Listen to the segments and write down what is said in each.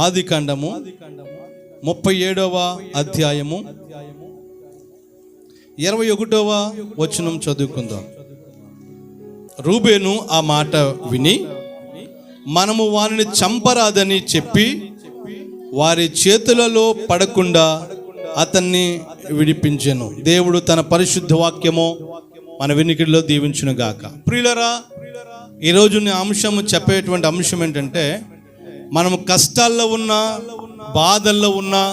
ఆదికాండము 37వ అధ్యాయము 21వ వచనం చదువుకుందాం. రూబేను ఆ మాట విని, మనము వారిని చంపరాదని చెప్పి వారి చేతులలో పడకుండా అతన్ని విడిపించెను. దేవుడు తన పరిశుద్ధ వాక్యము మన వినికిడిలో దీవించును గాక. ప్రియులరా, ఈరోజు అంశము చెప్పేటువంటి అంశం ఏంటంటే, మనము కష్టాల్లో ఉన్నా, బాధల్లో ఉన్నా,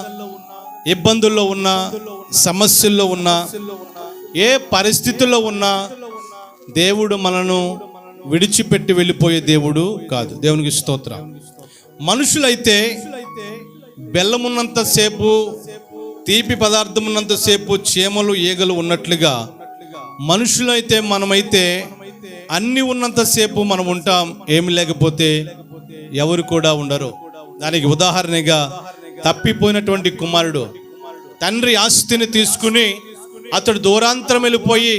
ఇబ్బందుల్లో ఉన్నా, సమస్యల్లో ఉన్నా, ఏ పరిస్థితుల్లో ఉన్నా దేవుడు మనను విడిచిపెట్టి వెళ్ళిపోయే దేవుడు కాదు. దేవునికి స్తోత్రం. మనుషులైతే బెల్లం ఉన్నంతసేపు, తీపి పదార్థం ఉన్నంతసేపు చీమలు ఈగలు ఉన్నట్లుగా, మనుషులైతే మనమైతే అన్నీ ఉన్నంతసేపు మనం ఉంటాం, ఏమి లేకపోతే ఎవరు కూడా ఉండరు. దానికి ఉదాహరణగా తప్పిపోయినటువంటి కుమారుడు తండ్రి ఆస్తిని తీసుకుని అతడు దూరాంతరం వెళ్ళిపోయి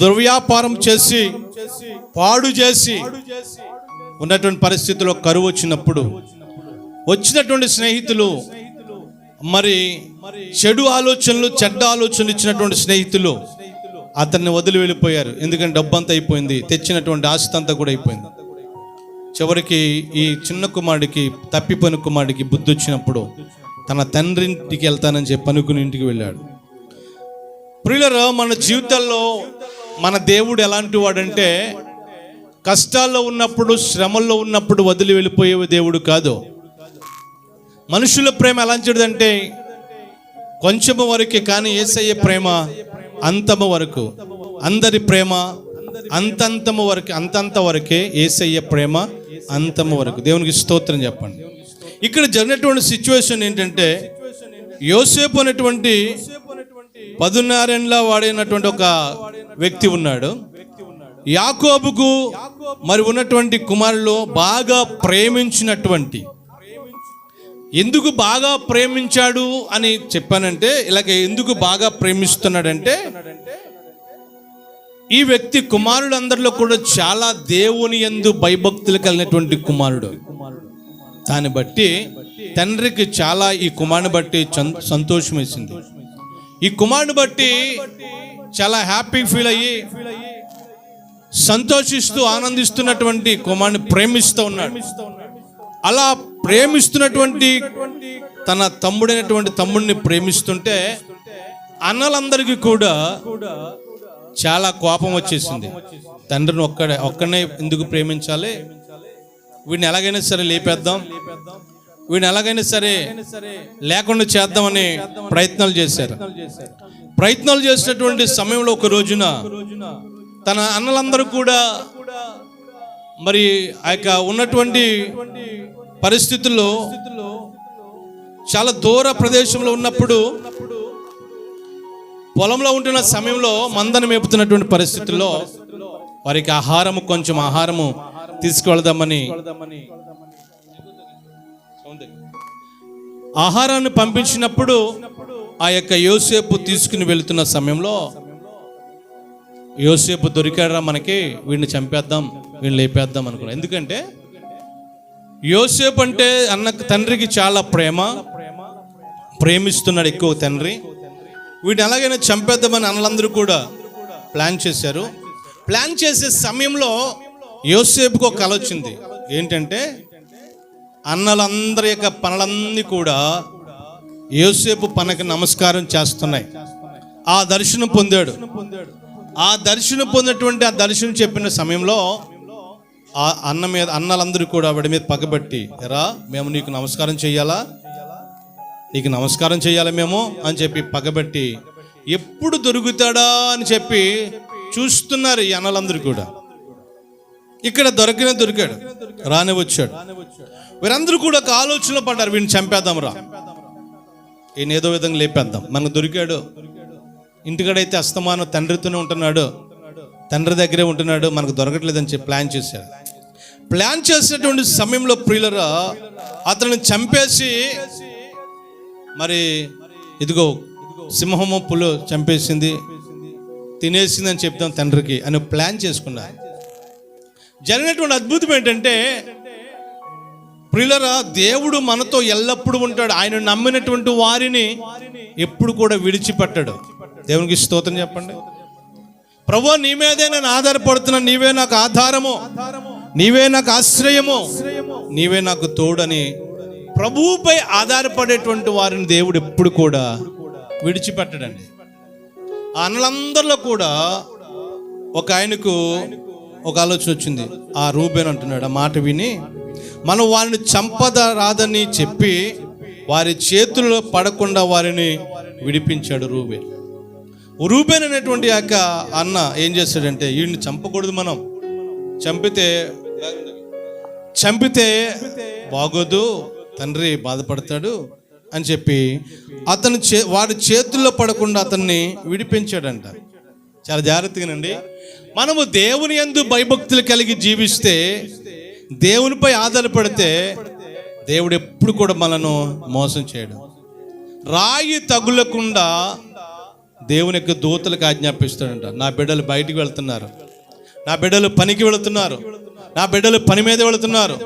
దుర్వ్యాపారం చేసి పాడు చేసి ఉన్నటువంటి పరిస్థితిలో కరువు వచ్చినప్పుడు వచ్చినటువంటి స్నేహితులు, మరి చెడు ఆలోచనలు, చెడ్డ ఆలోచనలు ఇచ్చినటువంటి స్నేహితులు అతన్ని వదిలి వెళ్ళిపోయారు. ఎందుకంటే డబ్బంతా అయిపోయింది, తెచ్చినటువంటి ఆస్తి అంతా కూడా అయిపోయింది. చివరికి ఈ చిన్న కుమారుడికి, తప్పిపోయిన కుమారుడికి బుద్ధి వచ్చినప్పుడు తన తండ్రి ఇంటికి వెళ్తానని చెప్పి అనుకుని ఇంటికి వెళ్ళాడు. ప్రియులారా, మన జీవితాల్లో మన దేవుడు ఎలాంటి వాడంటే, కష్టాల్లో ఉన్నప్పుడు, శ్రమల్లో ఉన్నప్పుడు వదిలి వెళ్ళిపోయే దేవుడు కాదు. మనుషుల ప్రేమ ఎలాంటిదంటే కొంచెము వరకే, కానీ యేసయ్య ప్రేమ అంతము వరకు. అందరి ప్రేమ అంతంతము వరకు, అంతంత వరకే యేసయ్య ప్రేమ అంతము వరకు. దేవునికి స్తోత్రం చెప్పండి. ఇక్కడ జరిగినటువంటి సిచ్యువేషన్ ఏంటంటే, యోసేపు అనేటువంటి 16 ఏళ్ల వాడైనటువంటి ఒక వ్యక్తి ఉన్నాడు. యాకోబుకు మరి ఉన్నటువంటి కుమారులు బాగా ప్రేమించినటువంటి, ఎందుకు బాగా ప్రేమించాడు అని చెప్పానంటే, ఇలాగ ఎందుకు బాగా ప్రేమిస్తున్నాడంటే, ఈ వ్యక్తి కుమారులందరిలో కూడా చాలా దేవుని యందు భయభక్తులు కలిగినటువంటి కుమారుడు. దాన్ని బట్టి తండ్రికి చాలా ఈ కుమారుని బట్టి సంతోషం వేసింది. ఈ కుమారుని బట్టి చాలా హ్యాపీ ఫీల్ అయ్యి సంతోషిస్తూ ఆనందిస్తున్నటువంటి కుమారుని ప్రేమిస్తూ ఉన్నాడు. అలా ప్రేమిస్తున్నటువంటి తన తమ్ముడైనటువంటి తమ్ముడిని ప్రేమిస్తుంటే అన్నలందరికీ కూడా చాలా కోపం వచ్చేసింది. తండ్రిని ఒక్కనే ఎందుకు ప్రేమించాలి, వీడిని ఎలాగైనా సరే లేపేద్దాం, వీడిని ఎలాగైనా సరే లేకుండా చేద్దామని ప్రయత్నాలు చేశారు. ప్రయత్నాలు చేసినటువంటి సమయంలో ఒక రోజున తన అన్నలందరూ కూడా మరి ఆ యొక్క ఉన్నటువంటి పరిస్థితుల్లో చాలా దూర ప్రదేశంలో ఉన్నప్పుడు, పొలంలో ఉంటున్న సమయంలో మందను మేపుతున్నటువంటి పరిస్థితుల్లో వారికి కొంచెం ఆహారము తీసుకువెళదామని ఆహారాన్ని పంపించినప్పుడు ఆ యొక్క యోసేపు తీసుకుని వెళుతున్న సమయంలో, యోసేపు దొరికాడా మనకి, వీడిని చంపేద్దాం, వీడిని లేపేద్దాం అనుకున్నాడు. ఎందుకంటే యోసేపు అంటే తండ్రికి చాలా ప్రేమిస్తున్నాడు ఎక్కువ తండ్రి. వీడిని ఎలాగైనా చంపేద్దామని అన్నలందరూ కూడా ప్లాన్ చేశారు. ప్లాన్ చేసే సమయంలో యోసేపుకు ఒక కల వచ్చింది. ఏంటంటే, అన్నలందరి యొక్క పనులన్నీ కూడా యోసేపు పనకి నమస్కారం చేస్తున్నాయి. ఆ దర్శనం పొందాడు. ఆ దర్శనం పొందినటువంటి ఆ దర్శనం చెప్పిన సమయంలో ఆ అన్నలందరూ కూడా వాడి మీద పగబట్టి, ఎరా మేము నీకు నమస్కారం చెయ్యాలా, నీకు నమస్కారం చేయాలి మేము అని చెప్పి పగబట్టి, ఎప్పుడు దొరుకుతాడా అని చెప్పి చూస్తున్నారు ఈ అన్నలందరూ కూడా. ఇక్కడ దొరికాడు, రానే వచ్చాడు. వీరందరూ కూడా ఒక ఆలోచనలో పడ్డారు, వీడిని చంపేద్దాం రా, ఈయన ఏదో విధంగా లేపేద్దాం, మనకు దొరికాడు, ఇంటికాడైతే అస్తమానం తండ్రితోనే ఉంటున్నాడు, తండ్రి దగ్గరే ఉంటున్నాడు, మనకు దొరకట్లేదని చెప్పి ప్లాన్ చేశాడు. ప్లాన్ చేసేటువంటి సమయంలో ప్రియులరా, అతన్ని చంపేసి, మరి ఇదిగో సింహము పులు చంపేసింది, తినేసిందని చెప్తాం తండ్రికి అని ప్లాన్ చేసుకున్నారు. జరిగినటువంటి అద్భుతం ఏంటంటే, ప్రియులరా, దేవుడు మనతో ఎల్లప్పుడూ ఉంటాడు. ఆయన నమ్మినటువంటి వారిని ఎప్పుడు కూడా విడిచిపెట్టాడు. దేవునికి స్తోత్రం చెప్పండి. ప్రభువా, నీ మీదే నేను ఆధారపడుతున్నా, నీవే నాకు ఆధారము, నీవే నాకు ఆశ్రయము, నీవే నాకు తోడని ప్రభువుపై ఆధారపడేటువంటి వారిని దేవుడు ఎప్పుడు కూడా విడిచిపెట్టడండి. ఆ అన్నలందరిలో కూడా ఒక ఆయనకు ఒక ఆలోచన వచ్చింది. ఆ రూబేన్ అంటున్నాడు, ఆ మాట విని మనం వారిని చంపద రాదని చెప్పి వారి చేతుల్లో పడకుండా వారిని విడిపించాడు రూబేన్. రూబేన్ అనేటువంటి యొక్క అన్న ఏం చేస్తాడంటే, వీడిని చంపకూడదు, మనం చంపితే బాగోదు, తండ్రి బాధపడతాడు అని చెప్పి అతను వాడి చేతుల్లో పడకుండా అతన్ని విడిపించాడంట. చాలా జాగ్రత్తగానండి. మనము దేవుని యందు భయభక్తులు కలిగి జీవిస్తే, దేవునిపై ఆధారపడితే, దేవుడు ఎప్పుడు కూడా మనను మోసం చేయడు. రాయి తగులకుండా దేవుని యొక్క దూతలకు ఆజ్ఞాపిస్తాడంట. నా బిడ్డలు బయటికి వెళ్తున్నారు, నా బిడ్డలు పనికి వెళుతున్నారు, నా బిడ్డలు పని మీద వెళుతున్నారు,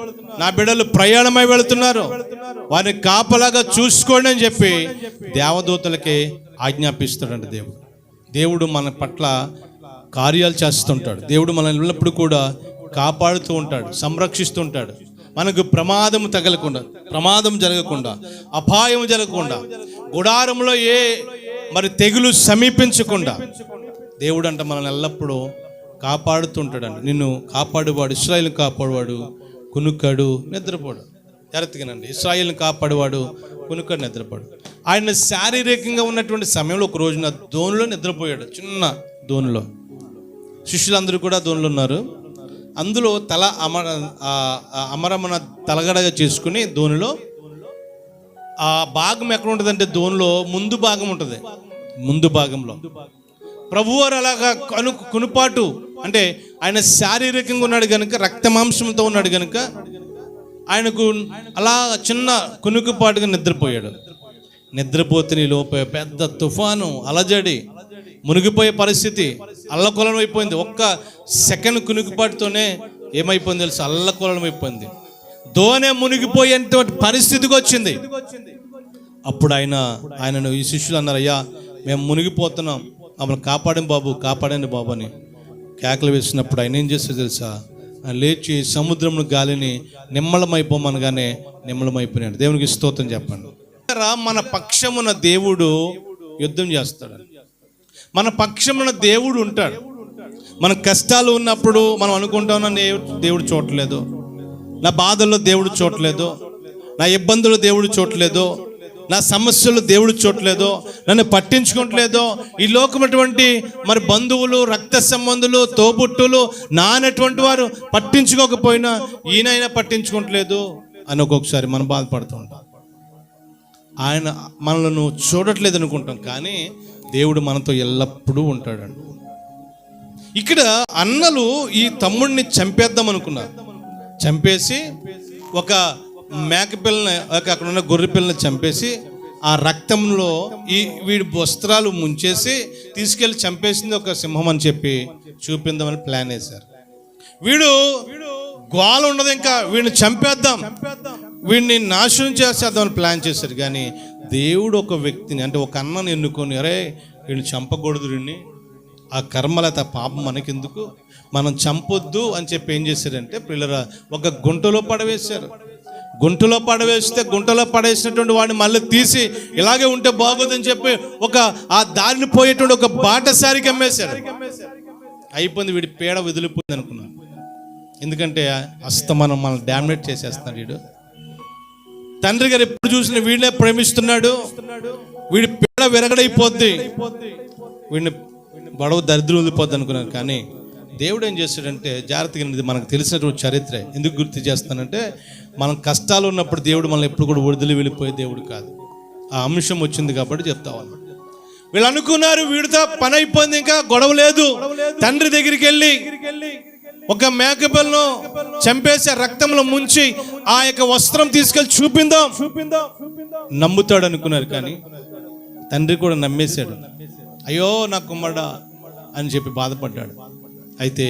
నా బిడ్డలు ప్రయాణమై వెళుతున్నారు, వారిని కాపలాగా చూసుకోండి అని చెప్పి దేవదూతలకి ఆజ్ఞాపిస్తాడంట. దేవుడు మన పట్ల కార్యాలు చేస్తుంటాడు. దేవుడు మనల్ని ఎల్లప్పుడూ కూడా కాపాడుతూ ఉంటాడు, సంరక్షిస్తూ ఉంటాడు. మనకు ప్రమాదం జరగకుండా, అపాయం జరగకుండా, గుడారంలో మరి తెగులు సమీపించకుండా దేవుడు అంట మనల్ని ఎల్లప్పుడూ కాపాడుతుంటాడండి. నిన్ను కాపాడువాడు, ఇశ్రాయేలుని కాపాడువాడు కునుక్కడు నిద్రపోడు. జాగ్రత్తగానండి. ఇశ్రాయేలుని కాపాడువాడు కునుక్కడు నిద్రపోడు. ఆయన శారీరకంగా ఉన్నటువంటి సమయంలో ఒక రోజున దోణిలో నిద్రపోయాడు. చిన్న దోణిలో శిష్యులందరూ కూడా దోణిలో ఉన్నారు. అందులో అమరమన తలగడగా చేసుకుని దోణిలో ఆ భాగం ఎక్కడ ఉంటుందంటే, దోణిలో ముందు భాగం ఉంటుంది. ముందు భాగంలో ప్రభువారు అలాగా కునుపాటు అంటే ఆయన శారీరకంగా ఉన్నాడు కనుక, రక్తమాంసంతో ఉన్నాడు కనుక ఆయనకు అలా చిన్న కునుకుపాటుగా నిద్రపోయాడు. నిద్రపోతుని లోపే పెద్ద తుఫాను, అలజడి, మునిగిపోయే పరిస్థితి, అల్లకొలం అయిపోయింది. ఒక్క సెకండ్ కునుకుపాటుతోనే ఏమైపోయింది తెలుసు, అల్లకొలం అయిపోయింది. దోణె మునిగిపోయేటువంటి పరిస్థితికి వచ్చింది. అప్పుడు ఆయనను ఈ శిష్యులు అన్నారు, అయ్యా మేము మునిగిపోతున్నాం, మమ్మల్ని కాపాడండి బాబు అని కేకలు వేసినప్పుడు ఆయన ఏం చేస్తే తెలుసా, ఆయన లేచి సముద్రంలో గాలిని నిమ్మళమైపోమనగానే నిమ్మళమైపోయినాడు. దేవునికి స్తోత్రం చెప్పండి. మన పక్షమున దేవుడు యుద్ధం చేస్తాడు. మన పక్షమున దేవుడు ఉంటాడు. మన కష్టాలు ఉన్నప్పుడు మనం అనుకుంటాం, దేవుడు చూడలేదు, నా బాధల్లో దేవుడు చూడలేదు, నా ఇబ్బందులు దేవుడు చూడలేదు, నా సమస్యలు దేవుడు చూడలేదు, నన్ను పట్టించుకోవట్లేదు, ఈ లోకమైనటువంటి మరి బంధువులు, రక్త సంబంధులు, తోబుట్టులు, నానటువంటి వారు పట్టించుకోకపోయినా ఈయనైనా పట్టించుకోవట్లేదు అని ఒక్కొక్కసారి మనం బాధపడుతూ ఉంటాం. ఆయన మనల్ని చూడట్లేదు అనుకుంటాం, కానీ దేవుడు మనతో ఎల్లప్పుడూ ఉంటాడండి. ఇక్కడ అన్నలు ఈ తమ్ముడిని చంపేద్దాం అనుకున్నారు. చంపేసి ఒక మేకపిల్లని, అక్కడ ఉన్న గొర్రె పిల్లని చంపేసి ఆ రక్తంలో వీడి వస్త్రాలు ముంచేసి తీసుకెళ్ళి చంపేసింది ఒక సింహం అని చెప్పి చూపిందామని ప్లాన్ వేశారు. వీడు గోల ఉండదు, ఇంకా వీడిని చంపేద్దాం, వీడిని నాశనం చేసేద్దామని ప్లాన్ చేశారు. కానీ దేవుడు ఒక వ్యక్తిని, అంటే ఒక అన్నని ఎన్నుకొని, అరే వీడిని చంపకూడదు, వీడిని ఆ కర్మలత పాపం మనకెందుకు, మనం చంపొద్దు అని చెప్పి ఏం చేశారంటే, పిల్లరా ఒక గుంటలో పడవేశారు. గుంటలో పడేసినటువంటి వాడిని మళ్ళీ తీసి ఇలాగే ఉంటే బాగోదని చెప్పి ఆ దారిని పోయేటువంటి ఒక బాటసారికి అమ్మేశారు. అయిపోయింది, వీడి పేడ వదిలిపోయింది అనుకున్నాను. ఎందుకంటే అస్తమానం మనల్ని డామినేట్ చేసేస్తున్నాడు వీడు. తండ్రి గారు ఎప్పుడు చూసిన వీడినే ప్రేమిస్తున్నాడు, వీడి పేడ విరగడైపోద్ది, వీడిని గొడవ దరిద్రం వదిలిపోద్ది అనుకున్నాను. కానీ దేవుడు ఏం చేస్తాడంటే, జాగ్రత్తగా, ఇది మనకు తెలిసినటువంటి చరిత్ర. ఎందుకు గుర్తు చేస్తానంటే, మనం కష్టాలు ఉన్నప్పుడు దేవుడు మనల్ని ఎప్పుడు కూడా వదిలి వెళ్ళిపోయే దేవుడు కాదు. ఆ అంశం వచ్చింది కాబట్టి చెప్తా ఉన్నాను. వీళ్ళు అనుకున్నారు వీడితో పని అయిపోయింది, ఇంకా గొడవ లేదు. తండ్రి దగ్గరికి వెళ్ళి ఒక మేకపిల్లను చంపేసి రక్తంలో ముంచి ఆ యొక్క వస్త్రం తీసుకెళ్ళి చూపిందాం, నమ్ముతాడు అనుకున్నారు. కానీ తండ్రి కూడా నమ్మేశాడు. అయ్యో నా కుమ్మడా అని చెప్పి బాధపడ్డాడు. అయితే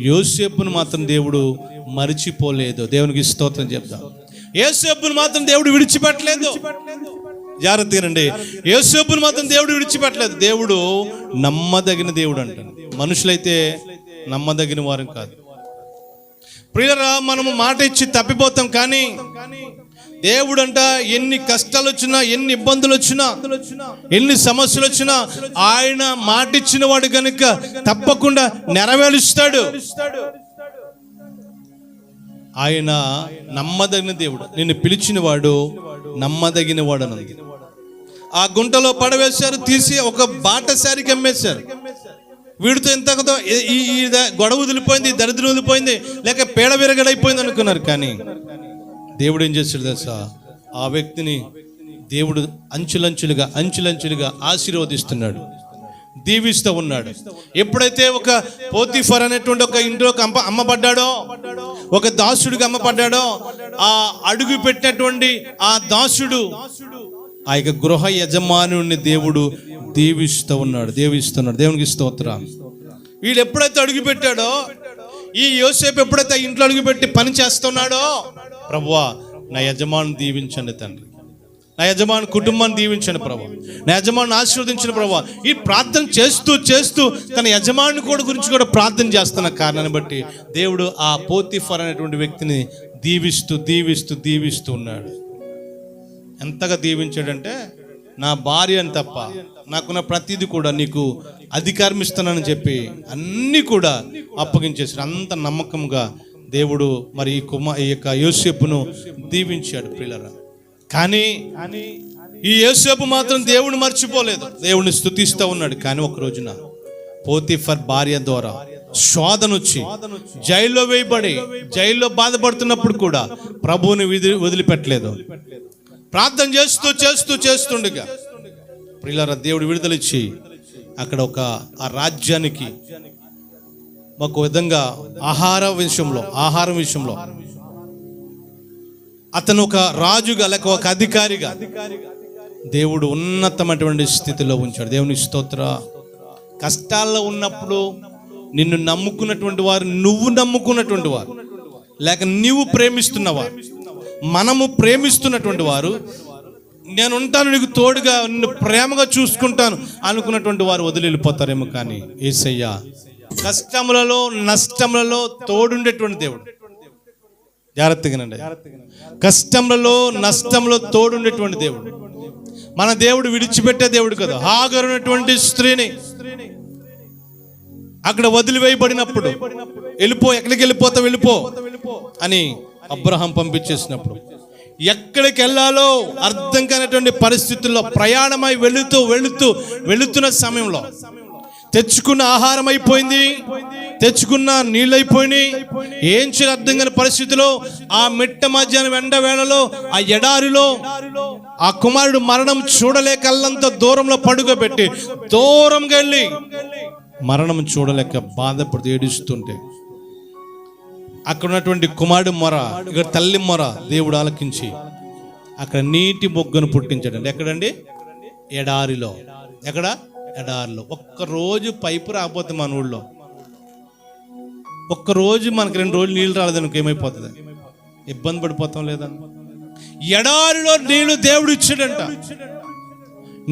యోసేపును మాత్రం దేవుడు మరిచిపోలేదు. దేవునికి స్తోత్రం చెప్తాం. యోసేపును మాత్రం దేవుడు విడిచిపెట్టలేదు. జాగ్రత్తగానండి, యోసేపును మాత్రం దేవుడు విడిచిపెట్టలేదు. దేవుడు నమ్మదగిన దేవుడు అంటాడు. మనుషులైతే నమ్మదగిన వారం కాదు. ప్రియులరా, మనము మాట ఇచ్చి తప్పిపోతాం, కానీ దేవుడు అంట ఎన్ని కష్టాలు వచ్చినా, ఎన్ని ఇబ్బందులు వచ్చినా, ఎన్ని సమస్యలు వచ్చినా ఆయన మాట ఇచ్చిన వాడు కనుక తప్పకుండా నెరవేరుస్తాడు. ఆయన నమ్మదగిన దేవుడు. నిన్ను పిలిచిన వాడు నమ్మదగిన వాడు అన్నది. ఆ గుంటలో పడవేశారు, తీసి ఒక బాటసారికి అమ్మేశారు. వీడితో ఎంత ఈ గొడవ వదిలిపోయింది, దరిద్రం వదిలిపోయింది, లేక పేడ విరగడైపోయింది అనుకున్నారు. కానీ దేవుడు ఏం చేశాడు తెలుసా? ఆ వ్యక్తిని దేవుడు అంచులంచులుగా ఆశీర్వదిస్తున్నాడు, దీవిస్తూ ఉన్నాడు. ఎప్పుడైతే ఒక పోతీఫర్ అనేటువంటి ఒక ఇంట్లోకి అమ్మపడ్డాడో, ఒక దాసుడికి అమ్మపడ్డాడో, ఆ అడుగు పెట్టినటువంటి ఆ దాసుడు ఆ యొక్క గృహ యజమానుని దేవుడు దీవిస్తున్నాడు. దేవునికి స్తోత్రం. వీడు ఎప్పుడైతే అడుగు పెట్టాడో, ఈ యోసేపు ఎప్పుడైతే ఇంట్లో అడుగు పెట్టి పని చేస్తున్నాడో, ప్రభువా నా యజమాను దీవించండి తండ్రి, నా యజమాని కుటుంబాన్ని దీవించండి ప్రభు, నా యజమాని ఆశీర్వదించండి ప్రభు. ఈ ప్రార్థన చేస్తూ తన యజమాని గురించి కూడా ప్రార్థన చేస్తున్న కారణాన్ని బట్టి దేవుడు ఆ పోతీఫర్ అనేటువంటి వ్యక్తిని దీవిస్తూ ఉన్నాడు. ఎంతగా దీవించాడంటే, నా భార్యని తప్ప నాకున్న ప్రతిదీ కూడా నీకు అధికారం ఇస్తానని చెప్పి అన్నీ కూడా అప్పగించేసాడు. అంత నమ్మకంగా దేవుడు మరి ఈ యొక్క యోసేపును దీవించాడు ప్రియులారా. కానీ ఈ యోసేపు మాత్రం దేవుని మర్చిపోలేదు, దేవుని స్తుతిస్తూ ఉన్నాడు. కానీ ఒక రోజున పోతీఫర్ భార్య ద్వారా శోధన వచ్చి జైల్లో వేయబడి, జైల్లో బాధపడుతున్నప్పుడు కూడా ప్రభువుని వదిలిపెట్టలేదు. ప్రార్థన చేస్తుండగా ప్రియులారా, దేవుడు విడుదలిచ్చి అక్కడ ఆ రాజ్యానికి ఒక విధంగా ఆహారం విషయంలో అతను ఒక రాజుగా లేక ఒక అధికారిగా దేవుడు ఉన్నతమైనటువంటి స్థితిలో ఉంచాడు. దేవుని స్తోత్ర. కష్టాల్లో ఉన్నప్పుడు నిన్ను నమ్ముకున్నటువంటి వారు, నువ్వు నమ్ముకున్నటువంటి వారు, లేక నీవు ప్రేమిస్తున్నవారు, మనము ప్రేమిస్తున్నటువంటి వారు, నేను ఉంటాను నీకు తోడుగా, నిన్ను ప్రేమగా చూసుకుంటాను అనుకున్నటువంటి వారు వదిలి వెళ్ళిపోతారేమో. కానీ యేసయ్య కష్టములలో నష్టములలో తోడుండేటువంటి దేవుడు. జాగ్రత్తగానండి, కష్టములలో నష్టంలో తోడుండేటువంటి దేవుడు. మన దేవుడు విడిచిపెట్టే దేవుడు కదా. హాగరు అనేటువంటి స్త్రీని అక్కడ వదిలివేయబడినప్పుడు ఎక్కడికి వెళ్ళిపో అని అబ్రహాం పంపించేసినప్పుడు, ఎక్కడికి వెళ్ళాలో అర్థం కానటువంటి పరిస్థితుల్లో ప్రయాణమై వెళుతున్న సమయంలో తెచ్చుకున్న ఆహారం అయిపోయింది, తెచ్చుకున్న నీళ్ళు అయిపోయినాయి. ఏం చేయాలి అర్థం కాని పరిస్థితిలో ఆ మిట్ట మధ్యాహ్నం ఎండ వేళలో ఆ ఎడారిలో ఆ కుమారుడు మరణం చూడలేక అల్లంత దూరంలో పడుకోబెట్టి దూరంగా వెళ్ళి మరణం చూడలేక బాధపడుతూ ఏడుస్తుంటే అక్కడ ఉన్నటువంటి కుమారుడు మొర, ఇక్కడ తల్లి మొర దేవుడు ఆలకించి అక్కడ నీటి మొగ్గను పుట్టించాడండి. ఎక్కడండి? ఎడారిలో. ఎడారిలో. ఒక్కరోజు పైపు రాకపోతే మన ఊళ్ళో, ఒక్కరోజు మనకి 2 రోజులు నీళ్ళు రాలేదనుకో ఏమైపోతుంది? ఇబ్బంది పడిపోతాం లేదా? ఎడారిలో నీళ్లు దేవుడు ఇచ్చాడంట,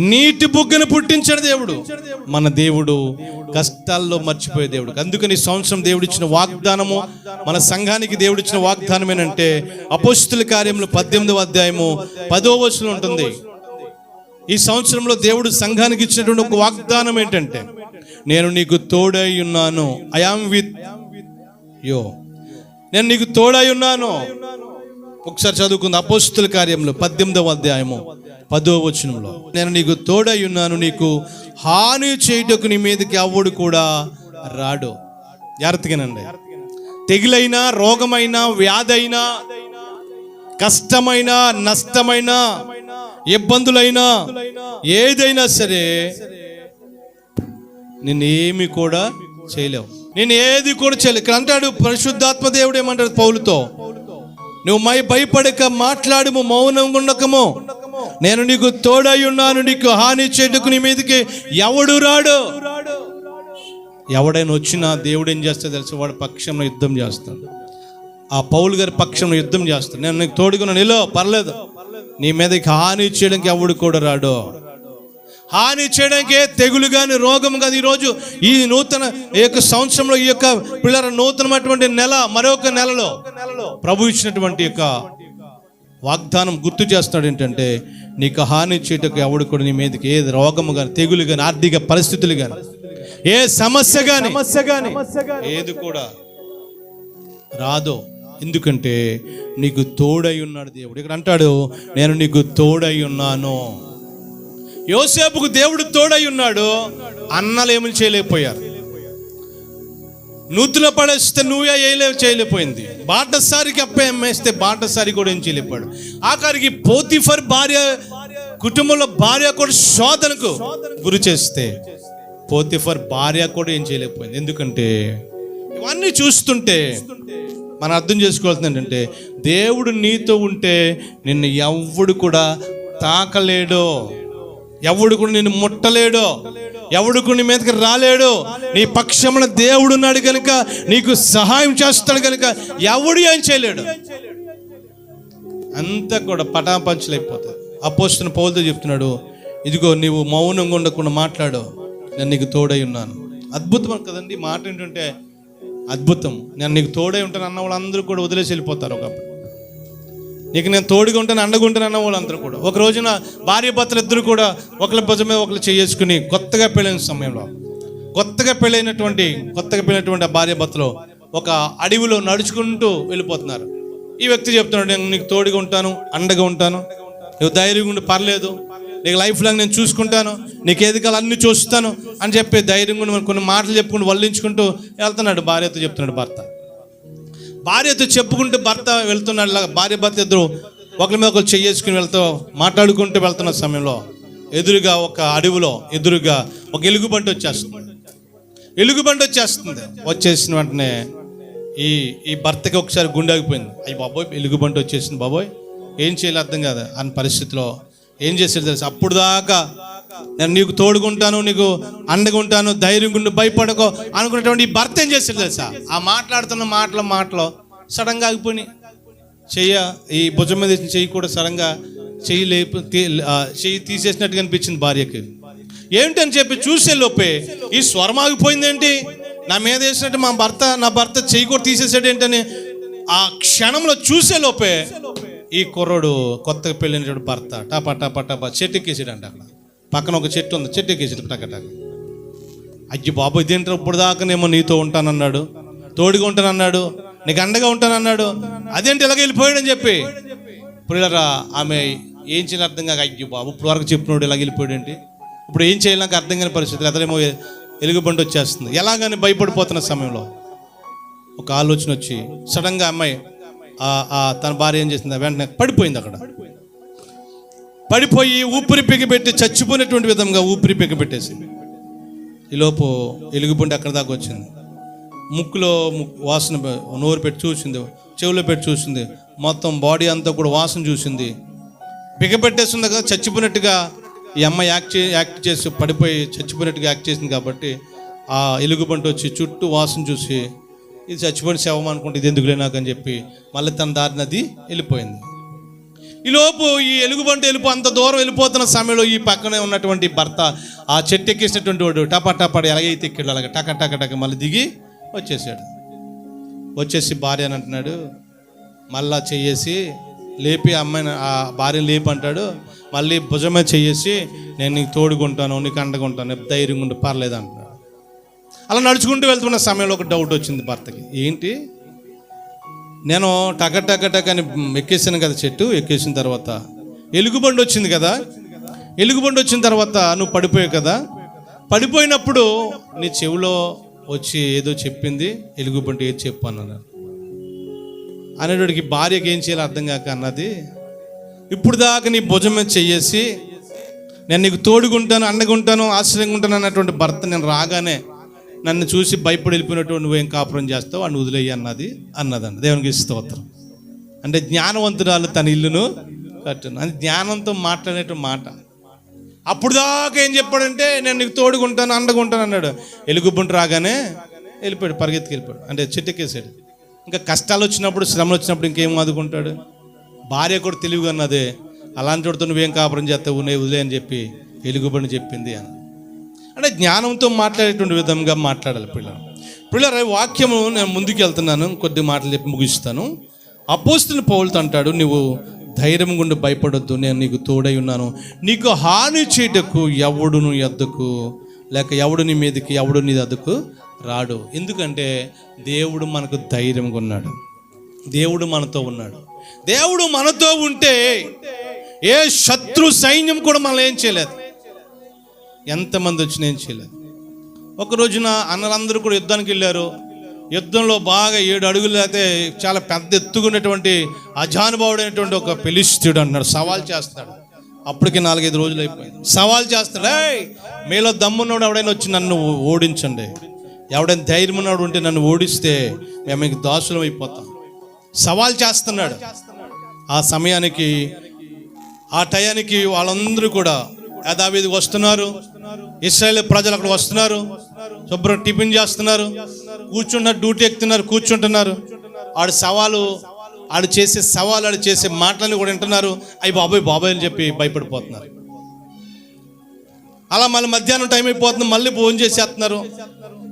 నీటి బుగ్గను పుట్టించాడు దేవుడు. మన దేవుడు కష్టాల్లో మర్చిపోయే దేవుడు. అందుకని ఈ సంవత్సరం దేవుడిచ్చిన వాగ్దానము, మన సంఘానికి దేవుడిచ్చిన వాగ్దానం ఏంటంటే, అపోస్తుల కార్యములు 18వ అధ్యాయము 10వ వచనం ఉంటుంది. ఈ సంవత్సరంలో దేవుడు సంఘానికి ఇచ్చినటువంటి ఒక వాగ్దానం ఏంటంటే, నేను నీకు తోడై ఉన్నాను. I am with you. నేను నీకు తోడై ఉన్నాను. ఒకసారి చదువుకుంది అపోస్తుల కార్యములు 18వ అధ్యాయము 10వ వచనంలో, నేను నీకు తోడై ఉన్నాను, నీకు హాని చేయుటకు నీ మీదకి ఎవడు కూడా రాడు. జాగ్రత్తగానండి. తెగులైనా, రోగమైనా, వ్యాధైనా, కష్టమైనా, నష్టమైనా, ఇబ్బందులైనా, ఏదైనా సరే నిన్నేమి కూడా చేయలేవు. నేను ఏది కూడా చేయలేవు. ఇక్కడ అంటాడు పరిశుద్ధాత్మ దేవుడు ఏమంటాడు పౌలుతో, నువ్వు భయపడక మాట్లాడుము, మౌనంగా ఉండకము, నేను నీకు తోడై ఉన్నాను, నీకు హాని చేయటకు నీ మీదకి ఎవడు రాడు. ఎవడైనా వచ్చినా దేవుడు ఏం చేస్తా తెలుసు, వాడు పక్షంలో యుద్ధం చేస్తాడు. ఆ పౌలు గారి పక్షంలో యుద్ధం చేస్తాడు. నేను నీకు తోడుకున్నాను, నిలో పర్లేదు, నీ మీదకి హాని చేయడానికి ఎవడు కూడా రాడు. హాని చేయడానికి తెగులు కానీ రోగం కానీ ఈరోజు ఈ నూతన ఈ యొక్క సంవత్సరంలో ఈ యొక్క పిల్లల నూతనమైనటువంటి నెల మరొక నెలలో ప్రభు ఇచ్చినటువంటి యొక్క వాగ్దానం గుర్తు చేస్తున్నాడు. ఏంటంటే నీకు హాని చేయటకు ఎవడు కూడా నీ మీదకి ఏ రోగము కానీ తెగులు కానీ ఆర్థిక పరిస్థితులు కానీ ఏ సమస్య కానీ ఏది కూడా రాదు. ఎందుకంటే నీకు తోడై ఉన్నాడు దేవుడు. ఇక్కడ అంటాడు, నేను నీకు తోడై ఉన్నాను. యోసేపుకు దేవుడు తోడై ఉన్నాడు. అన్నలు ఏమని చేయలేకపోయారు. నూతులో పడేస్తే నువ్వే చేయలేకపోయింది. బాటసారికి అమ్మేస్తే బాటసారి కూడా ఏం చేయలేపాడు. ఆఖరికి పోతిఫర్ భార్య కుటుంబంలో భార్య కూడా శోధనకు గురి చేస్తే పోతిఫర్ భార్య కూడా ఏం చేయలేకపోయింది. ఎందుకంటే ఇవన్నీ చూస్తుంటే మనం అర్థం చేసుకోవాల్సింది ఏంటంటే దేవుడు నీతో ఉంటే నిన్ను ఎవడు కూడా తాకలేడు, ఎవడు కూడా నిన్ను ముట్టలేడు, ఎవడు కూడా నీ మీదకి రాలేడు. నీ పక్షమున దేవుడు ఉన్నాడు కనుక నీకు సహాయం చేస్తాడు కనుక ఎవడు ఏం చేయలేడు. అంతా కూడా పటాపంచలైపోతుంది. అపోస్తలుడైన పౌలుతో చెప్తున్నాడు, ఇదిగో నీవు మౌనంగా ఉండకుండా మాట్లాడు, నేను నీకు తోడై ఉన్నాను. అద్భుతం కదండి మాట ఏంటంటే అద్భుతం. నేను నీకు తోడై ఉంటాను అన్న వాళ్ళందరూ కూడా వదిలేసి వెళ్ళిపోతారు. ఒకప్పుడు నీకు నేను తోడుగా ఉంటాను అండగా ఉంటాను అన్న వాళ్ళందరూ కూడా ఒక రోజున భార్య భర్తలు ఇద్దరు కూడా ఒకరి భుజం మీద ఒకరు చేసుకుని కొత్తగా పెళ్ళైన సమయంలో కొత్తగా పెళ్ళైనటువంటి ఆ భార్య భర్తలు ఒక అడవిలో నడుచుకుంటూ వెళ్ళిపోతున్నారు. ఈ వ్యక్తి చెప్తున్నాడు, నేను నీకు తోడుగా ఉంటాను, అండగా ఉంటాను, నువ్వు ధైర్యంగా ఉండి పర్లేదు, నీకు లైఫ్ లాంగ్ నేను చూసుకుంటాను, నీకు ఏది కాలం అన్ని చూస్తాను అని చెప్పి ధైర్యంగా కొన్ని మాటలు చెప్పుకుంటూ వల్లించుకుంటూ వెళ్తున్నాడు. భార్యతో చెప్తున్నాడు భర్త. భార్యతో చెప్పుకుంటూ భర్త వెళ్తున్నాడు. భార్య భర్త ఇద్దరు ఒకరి మీద ఒకరు చేసుకుని మాట్లాడుకుంటూ వెళ్తున్న సమయంలో ఎదురుగా ఒక అడవిలో ఎదురుగా ఒక ఎలుగుబంటి వచ్చేస్తుంది. వచ్చేసిన వెంటనే ఈ భర్తకి ఒకసారి గుండె ఆగిపోయింది. అయ్యి బాబోయ్, ఎలుగుబంటి వచ్చేసింది బాబోయ్, ఏం చేయాలి అర్థం కాదు అన్న పరిస్థితిలో ఏం చేశాడు తెలుసు. అప్పుడు దాకా నేను నీకు తోడుకుంటాను, నీకు అండగా ఉంటాను, ధైర్యం గుండు, భయపడకో అనుకున్నటువంటి ఈ భర్త ఏం చేశాడు తెలుసా, ఆ మాట్లాడుతున్న మాటలో సడన్గా ఆగిపోయి ఈ భుజం మీద చెయ్యి కూడా సడన్గా చెయ్యి తీసేసినట్టుగా అనిపించింది భార్యకి. ఏమిటని చెప్పి చూసే లోపే ఈ స్వరం ఆగిపోయింది. ఏంటి నా మీద వేసినట్టు నా భర్త చెయ్యి కూడా తీసేసాడు ఏంటని ఆ క్షణంలో చూసే లోపే ఈ కుర్రోడు కొత్తగా పెళ్ళినటువంటి భర్త టపా చెట్టు ఎక్కేసాడు అంట. అక్కడ పక్కన ఒక చెట్టు ఉంది, చెట్టు ఎక్కేసాడు టక. అయ్యి బాబు ఇదేంటారు, ఇప్పుడు దాకానేమో నీతో ఉంటానన్నాడు, తోడుగా ఉంటానన్నాడు, నీకు అండగా ఉంటానన్నాడు, అదేంటి ఇలాగ వెళ్ళిపోయాడని చెప్పి ఇప్పుడు ఆమె ఏం చేయాలి అర్థం కాక, అయ్యి బాబు ఇప్పుడు వరకు చెప్పినోడు ఇలాగ వెళ్ళిపోయాడేంటి, ఇప్పుడు ఏం చేయాలి నాకు అర్థం కాని పరిస్థితులు, అతనేమో ఎలుగుబంటి వచ్చేస్తుంది. ఎలాగని భయపడిపోతున్న సమయంలో ఒక ఆలోచన వచ్చి సడన్గా అమ్మాయి తన భార్య ఏం చేసింది, వెంటనే పడిపోయింది. అక్కడ పడిపోయి ఊపిరి బిగబెట్టి చచ్చిపోయినటువంటి విధంగా ఊపిరి బిగబెట్టేసి ఈలోపు ఎలుగుబంటి అక్కడ దాకా వచ్చింది. ముక్కులో వాసన నోరు పెట్టి చూసింది, చెవులో పెట్టి చూసింది, మొత్తం బాడీ అంతా కూడా వాసన చూసింది. బిగబెట్టేసింది కదా, చచ్చిపోయినట్టుగా ఈ అమ్మాయి యాక్ట్ చేసి పడిపోయి చచ్చిపోయినట్టుగా యాక్ట్ చేసింది. కాబట్టి ఆ ఎలుగుబంటి వచ్చి చుట్టూ వాసన చూసి ఇది చచ్చిపోయిన శవం అనుకుంటే ఇది ఎందుకులే నాకు అని చెప్పి మళ్ళీ తన దారిని అది వెళ్ళిపోయింది. ఈలోపు ఈ ఎలుగుబంటి అంత దూరం వెళ్ళిపోతున్న సమయంలో ఈ పక్కనే ఉన్నటువంటి భర్త ఆ చెట్టు ఎక్కేసినటువంటి వాడు టపాటపడి ఎలాగైతే ఎక్కాడు అలాగే టక మళ్ళీ దిగి వచ్చేసి భార్య అని అంటున్నాడు. మళ్ళా చెయ్యేసి లేపి అమ్మాయిని ఆ భార్యను లేపి అంటాడు. మళ్ళీ భుజమే చెయ్యేసి నేను నీకు తోడుకుంటాను, నీకు అండగా ఉంటాను, ధైర్యంగా ఉండి పర్లేదు అంటున్నాడు. అలా నడుచుకుంటూ వెళ్తున్న సమయంలో ఒక డౌట్ వచ్చింది భర్తకి. ఏంటి, నేను టక అని ఎక్కేసాను కదా చెట్టు, ఎక్కేసిన తర్వాత ఎలుగుబండి వచ్చింది కదా, ఎలుగుబండి వచ్చిన తర్వాత నువ్వు పడిపోయావు కదా, పడిపోయినప్పుడు నీ చెవిలో వచ్చి ఏదో చెప్పింది, ఎలుగుబంటి ఏది చెప్పు అన్నాను అనేటోడికి భార్యకి ఏం చేయాలో అర్థం కాక అన్నది, ఇప్పుడు దాకా నీ భుజం మీద చెయ్యేసి నేను నీకు తోడుకుంటాను, అండగా ఉంటాను, ఆశ్రయంగా ఉంటాను అన్నటువంటి భర్త నేను రాగానే నన్ను చూసి భయపడి వెళ్ళిపోయినటువంటి నువ్వేం కాపురం చేస్తావు అని వదిలేయి అన్నదండి. దేవునికి స్తోత్రం. అంటే జ్ఞానవంతురాలు తన ఇల్లును కట్టును అని జ్ఞానంతో మాట్లాడేట మాట. అప్పుడు దాకా ఏం చెప్పాడంటే నేను నీకు తోడుకుంటాను, అండగా ఉంటాను అన్నాడు. ఎలుగుబంటి రాగానే వెళ్ళిపోయాడు, పరిగెత్తుకు వెళ్ళిపోయాడు, అంటే చెట్టెక్కేసాడు. ఇంకా కష్టాలు వచ్చినప్పుడు, శ్రమలు వచ్చినప్పుడు ఇంకేం ఆదుకుంటాడు? భార్య కూడా తెలివిగా అన్నదే, అలాంటి వాడితో నువ్వేం కాపురం చేస్తావు, వదిలే అని చెప్పి ఎలుగుబడిని చెప్పింది అని. అంటే జ్ఞానంతో మాట్లాడేటువంటి విధంగా మాట్లాడాలి పిల్లలు. వాక్యము నేను ముందుకు వెళ్తున్నాను, కొద్ది మాటలు చెప్పి ముగిస్తాను. అపోస్తలుడైన పౌలుతో అంటాడు, నువ్వు ధైర్యం గుండి భయపడొద్దు, నేను నీకు తోడై ఉన్నాను, నీకు హాని చేయటకు ఎవడు నీ యొద్దకు, లేక ఎవడు నీ మీదకి, ఎవడు నీ వద్దకు రాడు. ఎందుకంటే దేవుడు మనకు ధైర్యంగా ఉన్నాడు, దేవుడు మనతో ఉన్నాడు. దేవుడు మనతో ఉంటే ఏ శత్రు సైన్యం కూడా మనల్ని ఏం చేయలేదు. ఎంతమంది వచ్చినా ఏం చేయలేదు. ఒక రోజున అన్నలందరూ కూడా యుద్ధానికి వెళ్ళారు. యుద్ధంలో బాగా 7 అడుగులు అయితే చాలా పెద్ద ఎత్తుకున్నటువంటి అజానుభావుడైనటువంటి ఒక ఫిలిష్తీయుడు అన్నాడు, సవాల్ చేస్తాడు. అప్పటికి 4-5 రోజులు అయిపోయింది. సవాల్ చేస్తాడు, మీలో దమ్మున్నాడు ఎవడైనా వచ్చి నన్ను ఓడించండి, ఎవడైనా ధైర్యం ఉన్నాడు ఉంటే నన్ను ఓడిస్తే మేము మీకు దాసులం అయిపోతాం. సవాల్ చేస్తున్నాడు. ఆ సమయానికి, ఆ టయానికి వాళ్ళందరూ కూడా యథావిధిగా వస్తున్నారు. ఇశ్రాయేల్ ప్రజలు అక్కడ వస్తున్నారు, శుభ్రం టిఫిన్ చేస్తున్నారు, కూర్చుంటున్నారు, డ్యూటీ ఎక్కుతున్నారు, కూర్చుంటున్నారు. ఆడు చేసే మాటలని కూడా వింటున్నారు. అయ్యి బాబాయ్ అని చెప్పి భయపడిపోతున్నారు. అలా మళ్ళీ మధ్యాహ్నం టైం అయిపోతుంది, మళ్ళీ భోజనం చేసేస్తున్నారు,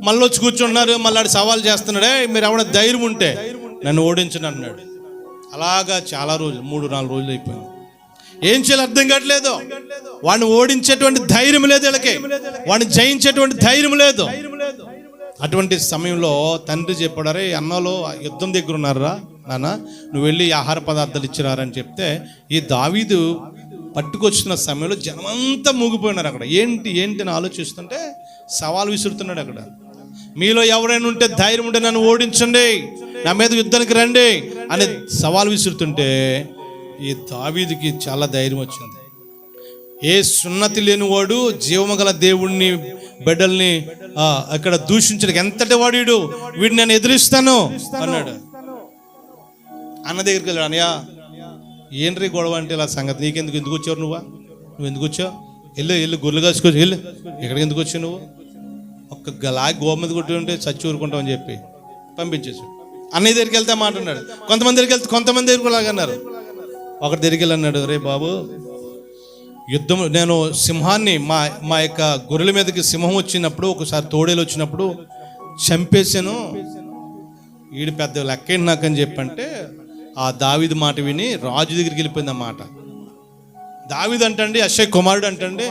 మళ్ళీ వచ్చి కూర్చుంటున్నారు. మళ్ళీ ఆడు సవాల్ చేస్తున్నాడు, మీరు ఎవరైనా ధైర్యం ఉంటే నన్ను ఓడించండి అన్నాడు. అలాగా చాలా రోజులు, 3-4 రోజులు అయిపోయింది. ఏం చేయాలి అర్థం కావట్లేదు. వాడిని ఓడించేటువంటి ధైర్యం లేదు వీళ్ళకి, వాడిని జయించేటువంటి ధైర్యం లేదు. అటువంటి సమయంలో తండ్రి చెప్పాడు, అరే అన్నలో యుద్ధం దగ్గర ఉన్నారా నాన్న, నువ్వు వెళ్ళి ఆహార పదార్థాలు ఇచ్చినారని చెప్తే, ఈ దావీదు పట్టుకొచ్చిన సమయంలో జనమంతా మూగిపోయినారు. అక్కడ ఏంటి అని ఆలోచిస్తుంటే సవాల్ విసురుతున్నాడు. అక్కడ మీలో ఎవరైనా ఉంటే ధైర్యం ఉంటే నన్ను ఓడించండి, నా మీద యుద్ధానికి రండి అని సవాల్ విసురుతుంటే ఈ దావీదుకి చాలా ధైర్యం వచ్చింది. ఏ సున్నతి లేనివాడు జీవము గల దేవుణ్ణి బిడ్డల్ని అక్కడ దూషించడానికి ఎంతటి వాడు, వీడిని నేను ఎదిరిస్తాను అన్నాడు. అన్న దగ్గరికి వెళ్ళాడు, అన్నయ్య ఏంట్రీ గొడవ అంటే ఇలా సంగతి, ఎందుకు వచ్చావు నువ్వు ఎందుకు వచ్చావు, వెళ్ళు గొర్రెలు కాసుకోవచ్చు, వెళ్ళు, ఎక్కడికి ఎందుకు వచ్చావు నువ్వు, ఒక్క లాగి గోవ మీద కొట్టుంటే చచ్చి ఊరుకుంటావు అని చెప్పి పంపించేసి అన్నయ్య దగ్గరికి వెళ్తే మాట అన్నాడు. కొంతమంది దగ్గరికి లాగన్నారు. ఒకటి దగ్గరికి వెళ్ళి అన్నాడు, రే బాబు, యుద్ధం నేను సింహాన్ని మా యొక్క గొర్రెల మీదకి సింహం వచ్చినప్పుడు, ఒకసారి తోడేలు వచ్చినప్పుడు చంపేశాను, వీడు పెద్ద లెక్కేంటి నాకని చెప్పంటే ఆ దావీదు మాట విని రాజు దగ్గరికి వెళ్ళిపోయింది. ఆ మాట దావీదు అంటండి, అక్షయ్ కుమారుడు అంటండి,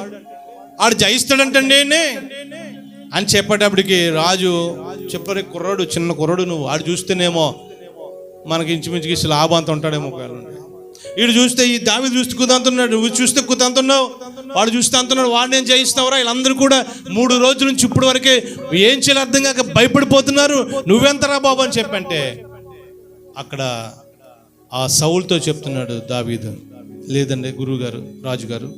ఆడు జయిస్తాడంటండి అని చెప్పేటప్పటికి రాజు చెప్పరే, కుర్రాడు, చిన్న కుర్రాడు నువ్వు, ఆడు చూస్తేనేమో మనకి ఇంచుమించుకి లాభం అంత ఉంటాడేమో, వీడు చూస్తే ఈ దావీదు చూస్తే కుదంతున్నాడు, నువ్వు చూస్తే కుదంతున్నావు, వాడు చూస్తే అంటున్నాడు, వాడు నేను జయిస్తావురా. వీళ్ళందరూ కూడా 3 రోజుల నుంచి ఇప్పటి వరకే ఏం చేయాలి అర్థం కాక భయపడిపోతున్నారు, నువ్వెంతరా బాబు అని చెప్పంటే అక్కడ ఆ సౌలుతో చెప్తున్నాడు దావీదు, లేదండి గురువుగారు, రాజుగారు,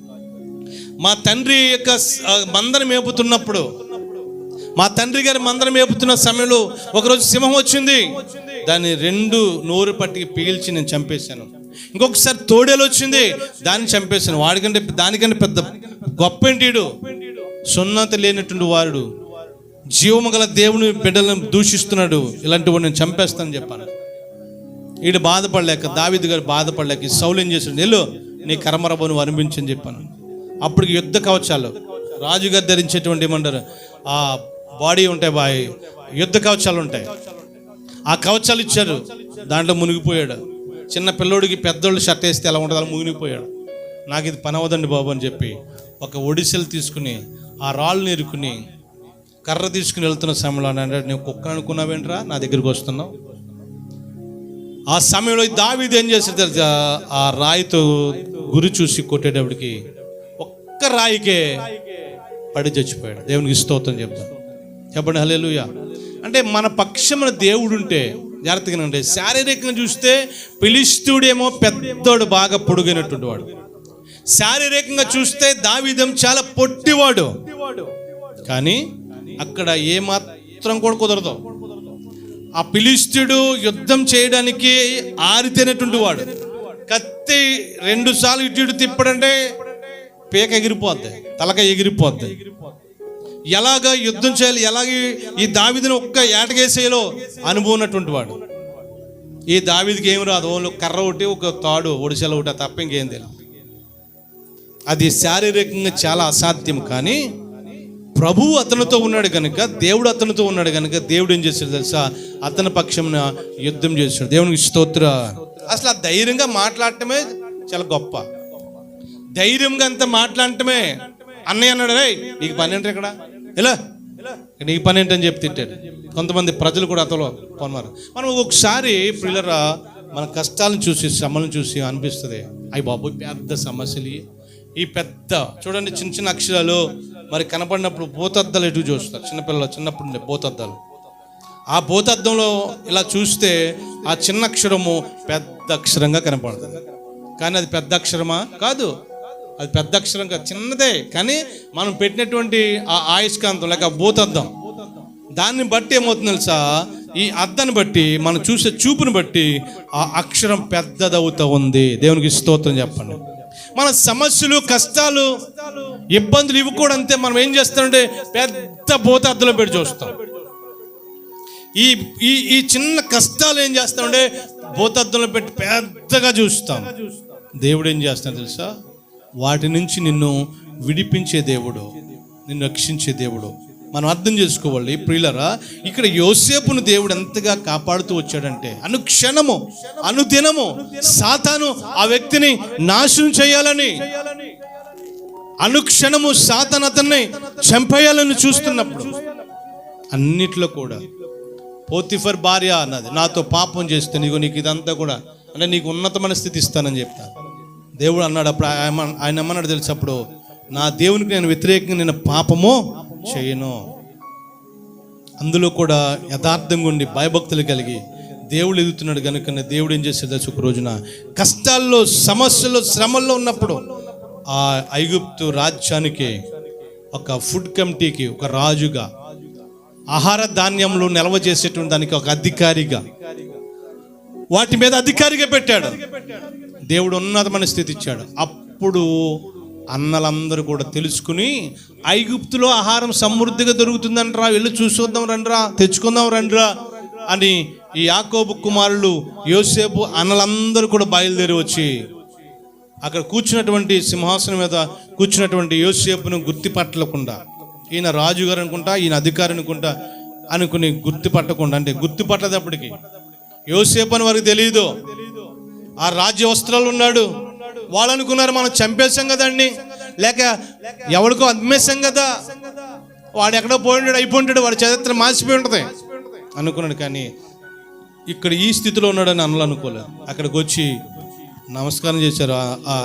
మా తండ్రి యొక్క మందను మేపుతున్నప్పుడు, మా తండ్రి గారి మందరం మేపుతున్న సమయంలో ఒకరోజు సింహం వచ్చింది, దాన్ని 2 నోరు పట్టి పీల్చి నేను చంపేశాను. ఇంకొకసారి తోడేలు వచ్చింది, దాన్ని చంపేశాను. దానికంటే పెద్ద గొప్ప ఏంటిడు, సున్నతి లేనటువంటి వాడు, జీవము గల దేవుని బిడ్డలను దూషిస్తున్నాడు, ఇలాంటి వాడు నేను చంపేస్తానని చెప్పాను. వీడు బాధపడలేక, దావీదు గారు బాధపడలేక సౌలు ఏం చేశాడు, వెళ్ళు నీ కర్మరబోను అనిపించని చెప్పాను. అప్పటికి యుద్ధ కవచాలు రాజుగారు ధరించేటువంటి ఏమంటారు, ఆ బాడీ ఉంటాయి, యుద్ధ కవచాలు ఉంటాయి, ఆ కవచాలు ఇచ్చారు. దాంట్లో మునిగిపోయాడు. చిన్న పిల్లోడికి పెద్దోళ్ళు షర్ట్ వేస్తే ఎలా ఉంటుంది, అలా మునిగిపోయాడు. నాకు ఇది పని అవ్వదండి బాబు అని చెప్పి ఒక ఒడిసెలు తీసుకుని ఆ రాళ్ళని ఎరుకుని కర్ర తీసుకుని వెళ్తున్న సమయంలో అంటే, నువ్వు కుక్కను అనుకున్నావేంట్రా నా దగ్గరికి వస్తున్నావు. ఆ సమయంలో దావీదు ఏం చేశాడు, ఆ రాయితో గురి చూసి కొట్టేటప్పటికి ఒక్క రాయికే పడి చచ్చిపోయాడు. దేవునికి స్తోత్రం చెప్తాను, చెప్పండి హల్లెలూయా. అంటే మన పక్షమున దేవుడు ఉంటే జాగ్రత్తగా ఉంటే, శారీరకంగా చూస్తే ఫిలిష్తీయుడేమో పెద్దోడు, బాగా పొడుగైనటువంటి వాడు. శారీరకంగా చూస్తే దావీదు చాలా పొట్టివాడు. కానీ అక్కడ ఏమాత్రం కూడా కుదరదు. ఆ ఫిలిష్తీయుడు యుద్ధం చేయడానికి ఆరితేనటువంటి వాడు. కత్తి 2 సార్లు ఇటు తిప్పడంటే పేక ఎగిరిపోద్ది, తలక ఎగిరిపోద్ది. ఎలాగ యుద్ధం చేయాలి, ఎలాగ ఈ దావీదుని ఒక్క ఏటకేసేలో అనుభవం ఉన్నటువంటి వాడు. ఈ దావీదుకి ఏమి రాదు, ఓన్లీ కర్ర ఒకటి, ఒక తాడు, ఒడిసెల ఒకటి తప్ప ఇంకేం తెలియదు. అది శారీరకంగా చాలా అసాధ్యం. కానీ ప్రభువు అతనితో ఉన్నాడు కనుక, దేవుడు అతనితో ఉన్నాడు కనుక దేవుడు ఏం చేశాడు తెలుసా? అతని పక్షంన యుద్ధం చేశాడు. దేవునికి స్తోత్ర. అసలు ఆ ధైర్యంగా మాట్లాడటమే చాలా గొప్ప. ధైర్యంగా అంత మాట్లాడటమే. అన్నయ్య అన్నాడు, రే నీకు పని ఏంటి ఇక్కడ, ఇలా నీకు పని ఏంటని చెప్పి తిట్టాడు. కొంతమంది ప్రజలు కూడా అతలో పొన్నారు. మనం ఒకసారి పిల్లరా మన కష్టాలను చూసి, శ్రమలను చూసి అనిపిస్తుంది, అయ్యి బాబు పెద్ద సమస్యలు, ఈ పెద్ద చూడండి చిన్న చిన్న అక్షరాలు మరి కనపడినప్పుడు భూతద్దాలు ఎటు చూస్తారు చిన్నపిల్లలు, చిన్నప్పుడు ఉండే భూతద్దాలు. ఆ భూతద్దంలో ఇలా చూస్తే ఆ చిన్న అక్షరము పెద్ద అక్షరంగా కనపడుతుంది. కానీ అది పెద్ద అక్షరమా? కాదు, అది పెద్ద అక్షరం కాదు, చిన్నదే. కానీ మనం పెట్టినటువంటి ఆ ఆయుష్కాంతం లేక భూతద్దం, దాన్ని బట్టి ఏమవుతుంది తెలుసా? ఈ అద్దాన్ని బట్టి మనం చూసే చూపుని బట్టి ఆ అక్షరం పెద్దదవుతూ ఉంది. దేవునికి స్తోత్రం చెప్పండి. మన సమస్యలు, కష్టాలు, ఇబ్బందులు ఇవి కూడా అంతే. మనం ఏం చేస్తామంటే పెద్ద భూతద్దంలో పెట్టి చూస్తాం. ఈ ఈ ఈ చిన్న కష్టాలు ఏం చేస్తామంటే భూతద్దంలో పెట్టి పెద్దగా చూస్తాం. దేవుడు ఏం చేస్తాడు తెలుసా? వాటి నుంచి నిన్ను విడిపించే దేవుడు, నిన్ను రక్షించే దేవుడు. మనం అర్థం చేసుకోవాలి ప్రియులరా. ఇక్కడ యోసేపును దేవుడు ఎంతగా కాపాడుతూ వచ్చాడంటే, అనుక్షణము అనుదినము సాతాను ఆ వ్యక్తిని నాశనం చేయాలని, అనుక్షణము సాతాను అతన్ని చంపేయాలని చూస్తున్నప్పుడు అన్నిట్లో కూడా పోతిఫర్ భార్య అన్నది, నాతో పాపం చేస్తే నీకు ఇదంతా కూడా అంటే నీకు ఉన్నతమైన స్థితి ఇస్తానని చెప్తాను. దేవుడు అన్నాడు. అప్పుడు ఆయన ఏమన్నాడు తెలుసు? అప్పుడు నా దేవునికి నేను వ్యతిరేకంగా నేను పాపము చేయను. అందులో కూడా యథార్థంగా ఉండి భయభక్తులు కలిగి దేవుడు ఎదుగుతున్నాడు కనుక దేవుడు ఏం చేశాడు తెలుసు? ఒక రోజున కష్టాల్లో, సమస్యల్లో, శ్రమల్లో ఉన్నప్పుడు ఆ ఐగుప్తు రాజ్యానికి ఒక ఫుడ్ కమిటీకి ఒక రాజుగా, ఆహార ధాన్యంలో నిల్వ చేసేటువంటి దానికి ఒక అధికారిగా, వాటి మీద అధికారిగా పెట్టాడు. దేవుడు ఉన్నతమైన స్థితి ఇచ్చాడు. అప్పుడు అన్నలందరూ కూడా తెలుసుకుని, ఐగుప్తులో ఆహారం సమృద్ధిగా దొరుకుతుందంటరా, వెళ్ళి చూసొద్దాం రండిరా, తెచ్చుకుందాం రండిరా అని ఈ యాకోబు కుమారులు యోసేపు అన్నలందరూ కూడా బయలుదేరి వచ్చి అక్కడ కూర్చున్నటువంటి సింహాసనం మీద కూర్చున్నటువంటి యోసేపును గుర్తుపట్టకుండా, ఈయన రాజుగారు అనుకుంటా, ఈయన అధికారి అనుకుంటా అనుకుని గుర్తుపట్టకుండా, అంటే గుర్తుపట్టేటప్పటికి యోసేపు అని వారికి తెలియదు. ఆ రాజ్య వస్త్రాలు ఉన్నాడు. వాళ్ళు అనుకున్నారు మనం చంపేశాం కదండి, లేక ఎవరికో అమ్మేశాం కదా, వాడు ఎక్కడో పోయింటాడు, అయిపోయింటాడు, వాడి చరిత్ర మాసిపోయి ఉంటుంది అనుకున్నాడు. కానీ ఇక్కడ ఈ స్థితిలో ఉన్నాడని అన్నలు అనుకోలేదు. అక్కడికి వచ్చి నమస్కారం చేశారు. ఆ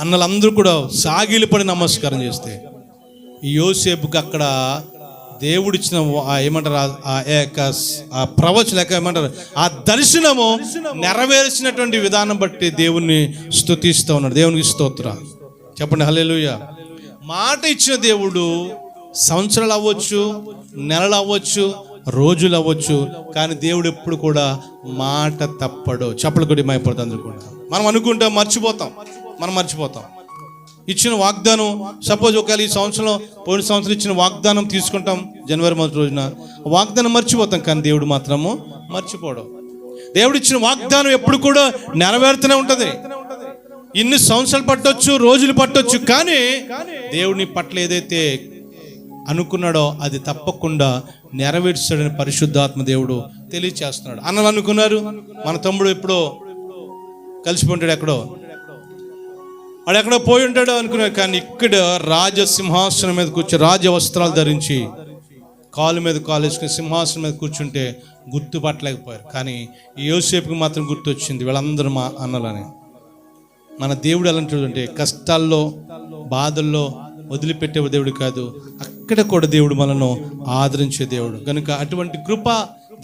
అన్నలందరూ కూడా సాగిలిపడి నమస్కారం చేస్తే ఈ యోసేపుకి అక్కడ దేవుడిచ్చిన ఏమంటారు ఆ ప్రవచనం లేక ఏమంటారు ఆ దర్శనము నెరవేర్చినటువంటి విధానం బట్టి దేవుణ్ణి స్తుతిస్తూ ఉన్నాడు. దేవునికి స్తోత్రం చెప్పండి, హల్లెలూయా. మాట ఇచ్చిన దేవుడు సంవత్సరాలు అవ్వచ్చు, నెలలు అవ్వచ్చు, రోజులు అవ్వచ్చు, కానీ దేవుడు ఎప్పుడు కూడా మాట తప్పడు. చెప్పలు కొద్ది మైపడుతుంది. అందరూ కూడా మనం అనుకుంటాం, మనం మర్చిపోతాం. ఇచ్చిన వాగ్దానం, సపోజ్ ఒకవేళ ఈ సంవత్సరం పోయిన సంవత్సరం ఇచ్చిన వాగ్దానం తీసుకుంటాం జనవరి 1 రోజున, వాగ్దానం మర్చిపోతాం. కానీ దేవుడు మాత్రము మర్చిపోవడం. దేవుడు ఇచ్చిన వాగ్దానం ఎప్పుడు కూడా నెరవేరుతూనే ఉంటుంది. ఇన్ని సంవత్సరాలు పట్టొచ్చు, రోజులు పట్టొచ్చు, కానీ దేవుని పట్ల ఏదైతే అనుకున్నాడో అది తప్పకుండా నెరవేర్చాడని పరిశుద్ధాత్మ దేవుడు తెలియచేస్తున్నాడు. అన్నలు అనుకున్నారు మన తమ్ముడు ఎప్పుడో కలిసిపోంటాడు, వాడు ఎక్కడో పోయి ఉంటాడో అనుకున్నారు. కానీ ఇక్కడ రాజసింహాసనం మీద కూర్చొని, రాజ వస్త్రాలు ధరించి, కాలు మీద కాలు వేసుకుని సింహాసనం మీద కూర్చుంటే గుర్తుపట్టలేకపోయారు. కానీ ఈ యోసేపుకి మాత్రం గుర్తొచ్చింది వీళ్ళందరూ మా అన్నలని. మన దేవుడు ఎలాంటి అంటే కష్టాల్లో, బాధల్లో వదిలిపెట్టే దేవుడు కాదు, అక్కడ కూడా దేవుడు మనను ఆదరించే దేవుడు. కనుక అటువంటి కృప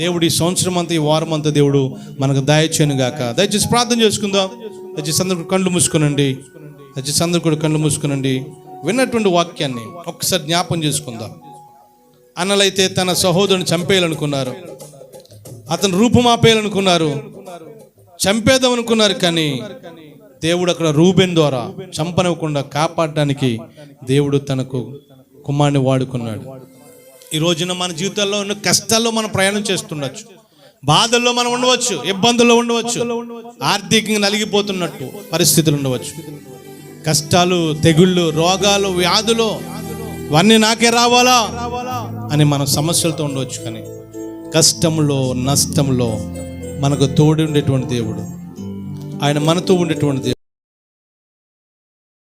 దేవుడు ఈ సంవత్సరం అంతా, ఈ వారం అంతా దేవుడు మనకు దయచేయను గాక. దయచేసి ప్రార్థన చేసుకుందాం. దయచేసి అందరూ కళ్ళు మూసుకునండి. దయచేసి అందరూ కూడా కళ్ళు మూసుకునండి. విన్నటువంటి వాక్యాన్ని ఒక్కసారి జ్ఞాపం చేసుకుందాం. అన్నలైతే తన సహోదరుని చంపేయాలనుకున్నారు, అతను రూపుమాపేయాలనుకున్నారు, చంపేద్దాం అనుకున్నారు. కానీ దేవుడు అక్కడ రూబెన్ ద్వారా చంపనివ్వకుండా కాపాడడానికి దేవుడు తనకు కుమారుని వాడుకున్నాడు. ఈ రోజున మన జీవితాల్లో ఉన్న కష్టాల్లో మనం ప్రయాణం చేస్తుండొచ్చు. బాధల్లో మనం ఉండవచ్చు, ఇబ్బందుల్లో ఉండవచ్చు, ఆర్థికంగా నలిగిపోతున్నట్టు పరిస్థితులు ఉండవచ్చు, కష్టాలు, తెగుళ్ళు, రోగాలు, వ్యాధులు ఇవన్నీ నాకే రావాలా అని మనం సమస్యలతో ఉండవచ్చు. కానీ కష్టంలో, నష్టంలో మనకు తోడు ఉండేటువంటి దేవుడు, ఆయన మనతో ఉండేటువంటి దేవుడు.